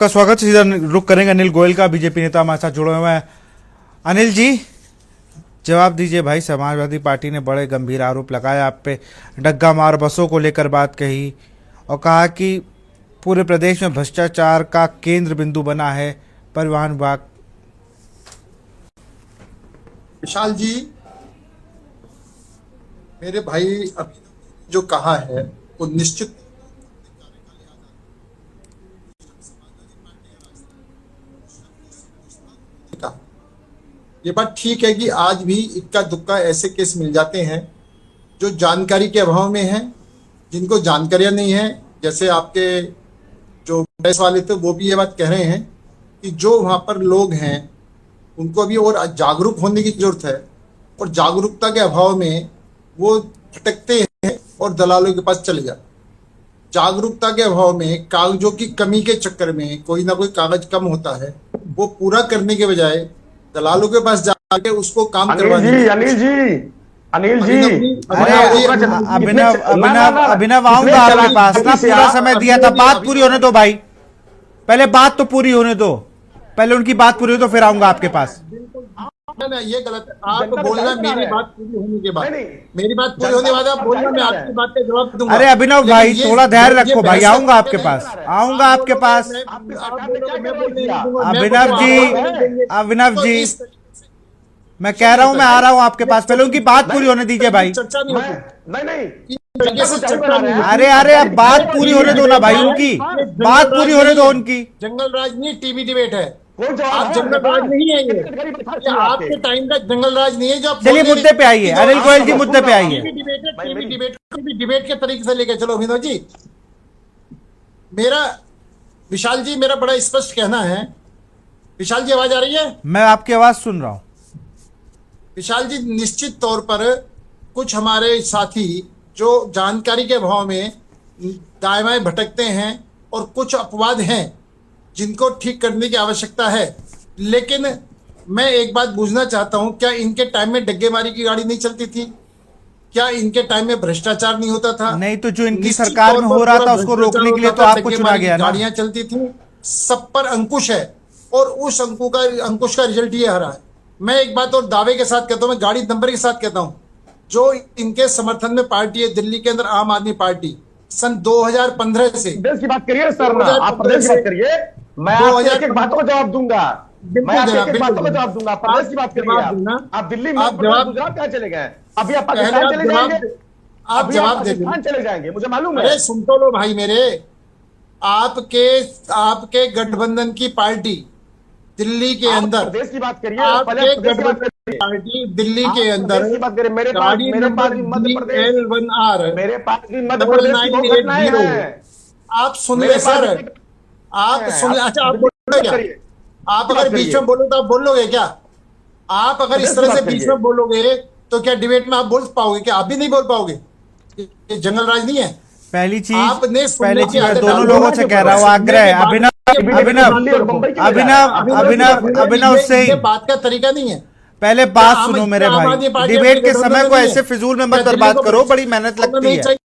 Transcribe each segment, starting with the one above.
का स्वागत। सीधा रुख करेंगे अनिल गोयल का। बीजेपी नेता हमारे साथ जुड़े हुए हैं। अनिल जी, जवाब दीजिए भाई। समाजवादी पार्टी ने बड़े गंभीर आरोप लगाए आप पे, डग्गा मार बसों को लेकर बात कही और कहा कि पूरे प्रदेश में भ्रष्टाचार का केंद्र बिंदु बना है परिवहन विभाग। विशाल जी, मेरे भाई अभी जो कहा है वो निश्चित का ये बात ठीक है कि आज भी इक्का दुक्का ऐसे केस मिल जाते हैं जो जानकारी के अभाव में हैं, जिनको जानकारियां नहीं है। जैसे आपके जो प्रेस वाले थे वो भी ये बात कह रहे हैं कि जो वहां पर लोग हैं उनको अभी और जागरूक होने की जरूरत है, और जागरूकता के अभाव में वो भटकते हैं और दलालों के पास चले जाते। जागरूकता के अभाव में, कागजों की कमी के चक्कर में कोई ना कोई कागज कम होता है, वो पूरा करने के बजाय दलालों के पास जाके उसको काम करवाने। अनिल जी अभिनव आऊंगा आपके पास ना। पूरा समय दिया था, बात पूरी होने दो भाई। पहले बात तो पूरी होने दो, पहले उनकी बात पूरी हो तो फिर आऊंगा आपके पास। ना ये गलत है। आप बोलना मेरी बात पूरी होने के बाद, मेरी बात पूरी होने के बाद आप बोलना, मैं आपकी बात का जवाब दूंगा। अरे अभिनव भाई, थोड़ा धैर्य रखो भाई। आऊंगा आपके पास, आऊंगा आपके पास। अभिनव जी, मैं कह रहा हूं मैं आ रहा हूं आपके पास। पहले उनकी बात पूरी होने दीजिए भाई। चर्चा अरे अब बात पूरी होने दो ना भाई, उनकी बात पूरी होने दो उनकी। जंगल राज नहीं, टीवी डिबेट है। आप जंगल राज नहीं है, ये आपके टाइम का जंगल राज नहीं है। जो चलिए मुद्दे पे आइए अनिल गोयल जी, मुद्दे पे आइए। डिबेट के तरीके से लेकर चलो। विनोद जी, विशाल जी, मेरा बड़ा स्पष्ट कहना है। विशाल जी, आवाज आ रही है? मैं आपकी आवाज सुन रहा हूं। विशाल जी, निश्चित तौर पर कुछ हमारे साथी जो जानकारी के अभाव में दाएं बाएं भटकते हैं और कुछ अपवाद हैं जिनको ठीक करने की आवश्यकता है। लेकिन मैं एक बात पूछना चाहता हूं, क्या इनके टाइम में डग्गेमारी की गाड़ी नहीं चलती थी? क्या इनके टाइम में भ्रष्टाचार नहीं होता था? नहीं तो जो इनकी सरकार में हो रहा था उसको रोकने के लिए तो आपको चुना गया ना। गाड़ियां चलती थी, सब पर अंकुश है, और उस अंकुश का रिजल्ट ये आ रहा है। मैं एक बात और दावे के साथ कहता हूं, मैं गाड़ी नंबर के साथ कहता हूं, जो इनके समर्थन में पार्टी है दिल्ली के अंदर, आम आदमी पार्टी, सन 2015 से प्रदेश की बात करिए सर ना, आप प्रदेश की बात करिए। मैं आपकी एक बातों का जवाब दूंगा, मैं आपकी एक बातों का जवाब दूंगा। प्रदेश की बात करिए आप दिल्ली में, गुजरात कहाँ चले गए? अभी आप पाकिस्तान चले जाएंगे, आप जवाब दे पाकिस्तान चले जाएंगे, मुझे मालूम है। अरे सुन तो लो भाई मेरे, आपके गठबंधन की पार्टी दिल्ली के अंदर, प्रदेश की बात करिए, आपके गठबंधन की पार्टी दिल्ली के अंदर, मेरे पास भी मध्य प्रदेश, L1R, मेरे पास भी मध्य प्रदेश की बहुत घटनाएं हैं। आप सुन ले सर, आप सुन। अच्छा, आप बोलोगे क्या? आप अगर बीच में बोलो तो आप बोल लोगे क्या? आप अगर इस तरह से बीच में बोलोगे तो क्या डिबेट में आप बोल पाओगे? क्या आप भी नहीं बोल पाओगे? ये जंगल राज नहीं है। पहली चीज आपने दोनों लोगों से कह रहा हूँ, आग्रह है। अभिनव से बात का तरीका नहीं है। पहले बात सुनो मेरे भाई। डिबेट के समय को ऐसे फिजूल में मत बर्बाद करो, बड़ी मेहनत लगती है।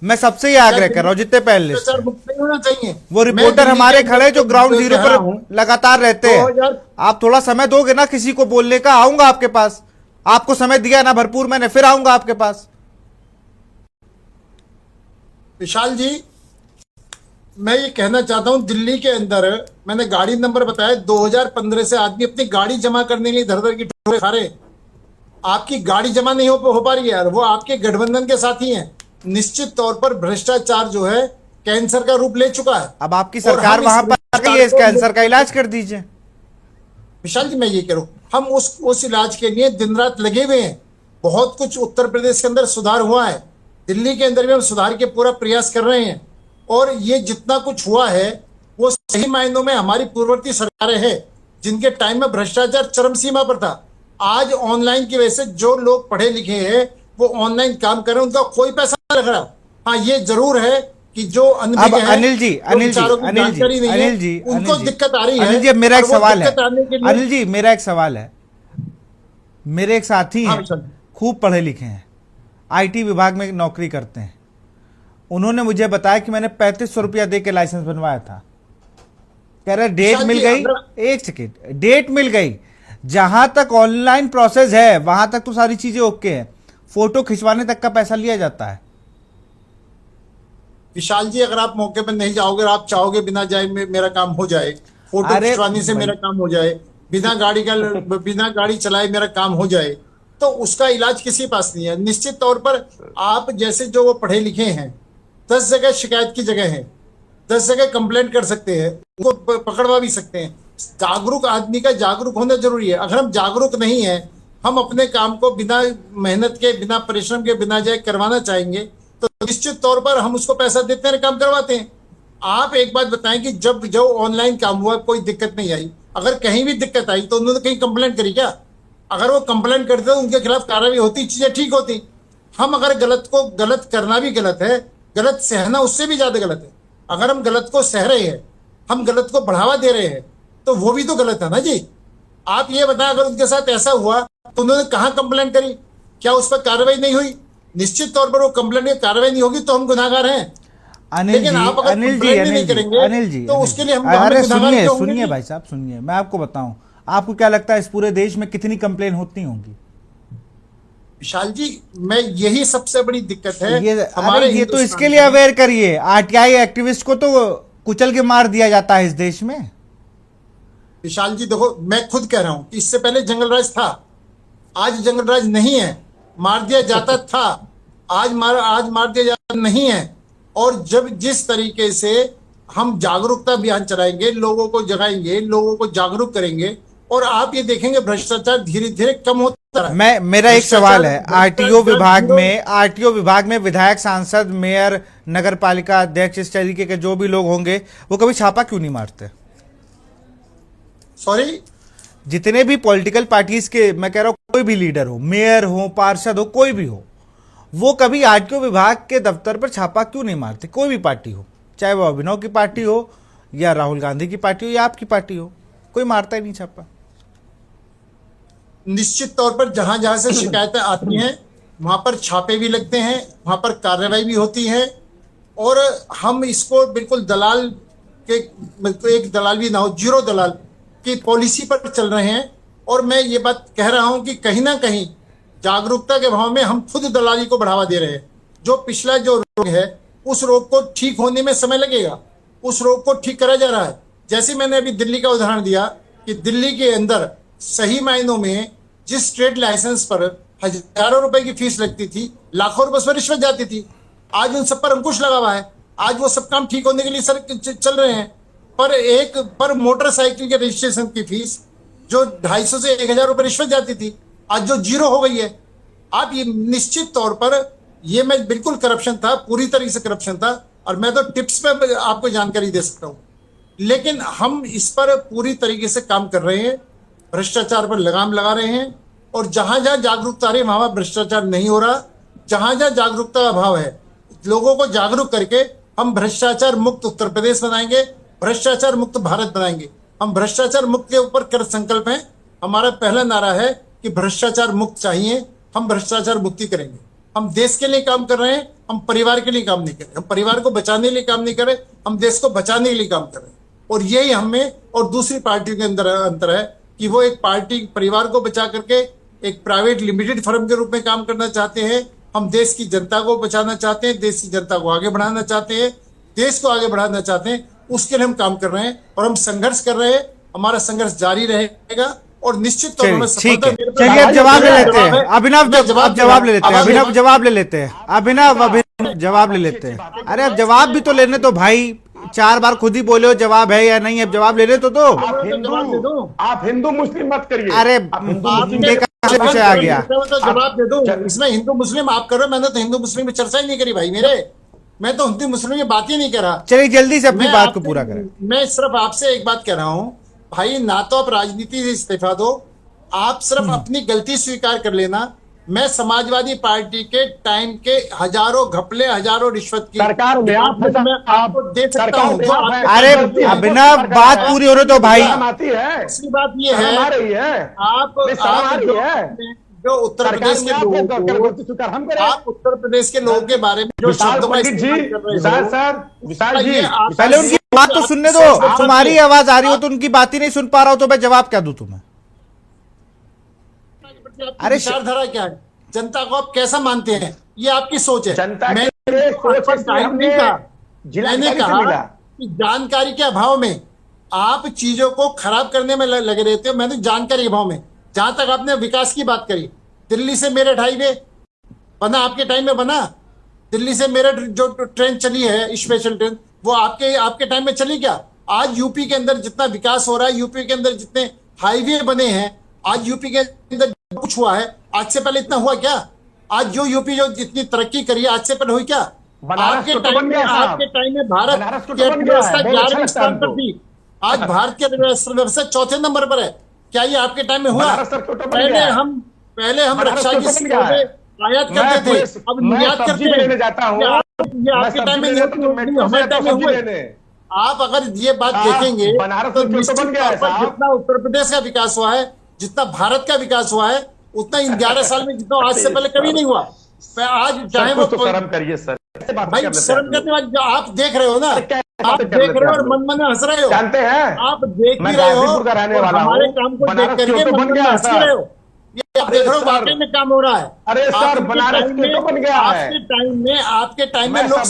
मैं सबसे ही आग्रह कर रहा हूँ, जितने पहले चाहिए वो रिपोर्टर हमारे खड़े जो ग्राउंड जीरो पर लगातार रहते हैं, आप थोड़ा समय दोगे ना किसी को बोलने का? आऊंगा आपके पास। आपको समय दिया ना भरपूर मैंने, फिर आऊंगा आपके पास। विशाल जी, मैं ये कहना चाहता हूं, दिल्ली के अंदर मैंने गाड़ी नंबर बताया, 2015 से आदमी अपनी गाड़ी जमा करने के लिए धर की ठोकरें खा रहे। आपकी गाड़ी जमा नहीं हो पा रही है यार, वो आपके गठबंधन के साथी हैं। निश्चित तौर पर भ्रष्टाचार जो है कैंसर का रूप ले चुका है। अब आपकी सरकार वहां पर आ गई है, इस कैंसर का इलाज कर दीजिए। विशाल जी, मैं ये कह रहा हूं, हम उस इलाज के लिए दिन रात लगे हुए हैं। बहुत कुछ उत्तर प्रदेश के अंदर सुधार हुआ है, दिल्ली के अंदर भी हम सुधार के पूरा प्रयास कर रहे हैं। और ये जितना कुछ हुआ है वो सही मायनों में हमारी पूर्ववर्ती सरकारें हैं, जिनके टाइम में भ्रष्टाचार चरम सीमा पर था। आज ऑनलाइन की वजह से जो लोग पढ़े लिखे हैं वो ऑनलाइन काम कर रहे हैं, उनका कोई पैसा नहीं लग रहा। हाँ, ये जरूर है कि जो अब अनिल जी उनको दिक्कत आ रही है। अनिल जी, मेरा एक सवाल है। अनिल जी, मेरा एक सवाल है। मेरे एक साथी हैं, खूब पढ़े लिखे हैं, IT विभाग में नौकरी करते हैं। उन्होंने मुझे बताया कि मैंने 3500 रुपया दे के लाइसेंस बनवाया था। कह रहा डेट विशाल मिल जी, गई, एक सेकेंड, डेट मिल गई, जहां तक ऑनलाइन प्रोसेस है वहां तक तो सारी चीजें ओके है, फोटो खिंचवाने तक का पैसा लिया जाता है। विशाल जी, अगर आप मौके पर नहीं जाओगे, आप चाहोगे बिना जाए मेरा काम हो जाए, फोटो अरे खिंचवाने से मेरा काम हो जाए, बिना गाड़ी चलाए मेरा काम हो जाए, तो उसका इलाज किसी के पास नहीं है। निश्चित तौर पर आप जैसे जो वो पढ़े लिखे हैं, 10 जगह शिकायत की जगह है, 10 जगह कंप्लेंट कर सकते हैं, उनको पकड़वा भी सकते हैं। जागरूक आदमी का जागरूक होना जरूरी है। अगर हम जागरूक नहीं है, हम अपने काम को बिना मेहनत के, बिना परिश्रम के, बिना जाए करवाना चाहेंगे, तो निश्चित तौर पर हम उसको पैसा देते हैं, काम करवाते हैं। आप एक बात बताएं कि जब जो ऑनलाइन काम हुआ कोई दिक्कत नहीं आई, अगर कहीं भी दिक्कत आई तो उन्होंने कहीं कंप्लेंट करी क्या? अगर वो कंप्लेंट करते तो उनके खिलाफ कार्रवाई होती, चीजें ठीक होती। हम अगर गलत को गलत करना भी गलत है, गलत सहना उससे भी ज्यादा गलत है। अगर हम गलत को सह रहे हैं, हम गलत को बढ़ावा दे रहे हैं, तो वो भी तो गलत है ना जी। आप ये बताएं, अगर उनके साथ ऐसा हुआ तो उन्होंने कहाँ कंप्लेंट करी, क्या उस पर कार्रवाई नहीं हुई? निश्चित तौर पर वो कंप्लेंट की कार्रवाई नहीं होगी तो हम गुनाहगार हैं। अनिल जी, आप अगर अनिल जी, complaint अनिल नहीं जी, करेंगे, अनिल जी, तो उसके लिए हम अरे गुनाहगार सुनिए, क्यों होंगे सुनिए जी? भाई साहब सुनिए, मैं आपको बताऊं, आपको क्या लगता है इस पूरे देश में कितनी कंप्लेन होती होंगी? विशाल जी, मैं यही सबसे बड़ी दिक्कत है हमारे ये तो इसके लिए अवेयर करिए, आरटीआई एक्टिविस्ट को तो कुचल के मार दिया जाता है इस देश में। विशाल जी देखो, मैं खुद कह रहा हूं कि इससे पहले जंगल राज था, आज जंगल राज नहीं है। मार दिया जाता था, आज मार दिया जाता नहीं है। और जब जिस तरीके से हम जागरूकता अभियान चलाएंगे, लोगों को जगाएंगे, लोगों को जागरूक करेंगे, और आप ये देखेंगे भ्रष्टाचार धीरे धीरे कम होता है। मेरा एक सवाल है, आरटीओ विभाग में विधायक, सांसद, मेयर, नगर पालिका अध्यक्ष, इस तरीके के जो भी लोग होंगे, वो कभी छापा क्यों नहीं मारते? सॉरी, जितने भी पॉलिटिकल पार्टीज के, मैं कह रहा हूं कोई भी लीडर हो, मेयर हो, पार्षद हो, कोई भी हो, वो कभी आरटीओ विभाग के दफ्तर पर छापा क्यों नहीं मारते? कोई भी पार्टी हो, चाहे वो अभिनव की पार्टी हो या राहुल गांधी की पार्टी हो या आपकी पार्टी हो, कोई मारता ही नहीं छापा। निश्चित तौर पर जहां जहां से शिकायतें आती हैं वहां पर छापे भी लगते हैं, वहां पर कार्रवाई भी होती है। और हम इसको बिल्कुल दलाल के, एक दलाल भी ना हो, जीरो दलाल की पॉलिसी पर चल रहे हैं। और मैं ये बात कह रहा हूं कि कहीं ना कहीं जागरूकता के भाव में हम खुद दलाली को बढ़ावा दे रहे हैं। जो पिछला जो रोग है, उस रोग को ठीक होने में समय लगेगा, उस रोग को ठीक करा जा रहा है। जैसे मैंने अभी दिल्ली का उदाहरण दिया कि दिल्ली के अंदर सही मायनों में जिस ट्रेड लाइसेंस पर हजारों रुपए की फीस लगती थी, लाखों रुपए पर रिश्वत जाती थी, आज उन सब पर अंकुश लगा हुआ है। आज वो सब काम ठीक होने के लिए सर चल रहे हैं। पर मोटरसाइकिल के रजिस्ट्रेशन की फीस जो 250 से 1000 रुपए रिश्वत जाती थी, आज जो जीरो हो गई है। आप ये निश्चित तौर पर, ये मैं बिल्कुल करप्शन था, पूरी तरीके से करप्शन था, और मैं तो टिप्स पे आपको जानकारी दे सकता हूँ। लेकिन हम इस पर पूरी तरीके से काम कर रहे हैं, भ्रष्टाचार पर लगाम लगा रहे हैं, और जहां जहां जागरूकता आ रही है वहां भ्रष्टाचार नहीं हो रहा। जहां जहां जागरूकता का अभाव है, लोगों को जागरूक करके हम भ्रष्टाचार मुक्त उत्तर प्रदेश बनाएंगे, भ्रष्टाचार मुक्त भारत बनाएंगे। हम भ्रष्टाचार मुक्त के ऊपर कर संकल्प हैं। हमारा पहला नारा है कि भ्रष्टाचार मुक्त चाहिए, हम भ्रष्टाचार मुक्ति करेंगे। हम देश के लिए काम कर रहे हैं, हम परिवार के लिए काम नहीं कर रहे। हम परिवार को बचाने के लिए काम नहीं कर रहे, हम देश को बचाने के लिए काम कर रहे हैं। और यही हमें और दूसरी पार्टियों के अंदर अंतर है कि वो एक पार्टी परिवार को बचा करके एक प्राइवेट लिमिटेड फर्म के रूप में काम करना चाहते हैं। हम देश की जनता को बचाना चाहते हैं, देश की जनता को आगे बढ़ाना चाहते हैं, देश को आगे बढ़ाना चाहते हैं। उसके लिए हम काम कर रहे हैं और हम संघर्ष कर रहे हैं। हमारा संघर्ष जारी रहेगा और निश्चित तौर पर सफलता। चलिए अब जवाब ले लेते हैं, अभिनव जवाब ले लेते हैं, अभिनव जवाब ले लेते हैं, अभिनव जवाब ले लेते हैं। अरे अब जवाब भी तो लेने तो भाई, 4 बार खुद ही बोले हो जवाब है या नहीं, अब जवाब लेने तो दो। आप हिंदू मुस्लिम मत करिए। अरे विषय आ गया, तो जवाब दे दूं। इसमें हिंदू मुस्लिम आप कर रहे हो, मैंने तो हिंदू मुस्लिम की चर्चा ही नहीं करी भाई मेरे। मैं तो हिंदू मुस्लिम की बात ही नहीं कर रहा। चलिए जल्दी से अपनी बात को पूरा करें। मैं सिर्फ आपसे एक बात कह रहा हूं भाई, ना तो आप राजनीति से इस्तीफा दो, आप सिर्फ अपनी गलती स्वीकार कर लेना। मैं समाजवादी पार्टी के टाइम के हजारों घपले, हजारों रिश्वत की सरकार में आपको दे सकता हूं। अरे अभिनव बात पूरी हो रही तो भाई, असली बात ये है, आप जो उत्तर प्रदेश के लोगों को, आप उत्तर प्रदेश के लोगों के बारे में जो शब्दों का इस्तेमाल कर रहे हो, विशाल जी पहले उनकी बात तो सुनने दो, तुम्हारी आवाज आ रही हो तो उनकी बात ही नहीं सुन पा रहा हो तो मैं जवाब क्या दूं तुम्हें? अरे विचारधारा क्या है, जनता को आप कैसा मानते हैं, ये आपकी सोच है। जनता मैंने कहा कि जानकारी के अभाव में आप चीजों को खराब करने में लगे रहते हो। मैंने जानकारी के अभाव में, जहां तक आपने विकास की बात करी, दिल्ली से मेरठ हाईवे बना, आपके टाइम में बना? दिल्ली से मेरठ जो ट्रेन चली है स्पेशल ट्रेन, वो आपके टाइम में चली क्या? आज यूपी के अंदर जितना विकास हो रहा है, यूपी के अंदर जितने हाईवे बने हैं, आज यूपी के अंदर कुछ हुआ है, आज से पहले इतना हुआ क्या? आज जो यूपी जो जितनी तरक्की करी है, आज से पहले हुई क्या? आपके टाइम में भारत की अर्थव्यवस्था 11वें स्थान पर थी, आज भारत की अर्थव्यवस्था 4थे नंबर पर है। क्या ये आपके टाइम में हुआ? पहले हम रक्षा की आयात करते थे, अब निर्यात करते हैं। ये आपके टाइम में हमारे टाइम में हुए। आप अगर ये बात देखेंगे तो निश्चित तौर पर जितना उत्तर प्रदेश का विकास हुआ है, जितना भारत का विकास हुआ है, उतना इन 11 साल में जितना आज से पहले कभी नहीं हुआ। आज चाहे वो शर्म करिए सर, भाई शर्म करने वाली आप देख रहे हो ना, आप देख रहे हो और मन मन हंस रहे हो। जानते हैं आप देख ही रहे हो, हमारे काम को देख करके मन मन हंस रहे हो। ये आप देख रहे हो, वाकई में काम हो रहा है। अरे सर, बनारस क्यों तो बन गया है? आपके टाइम में लोग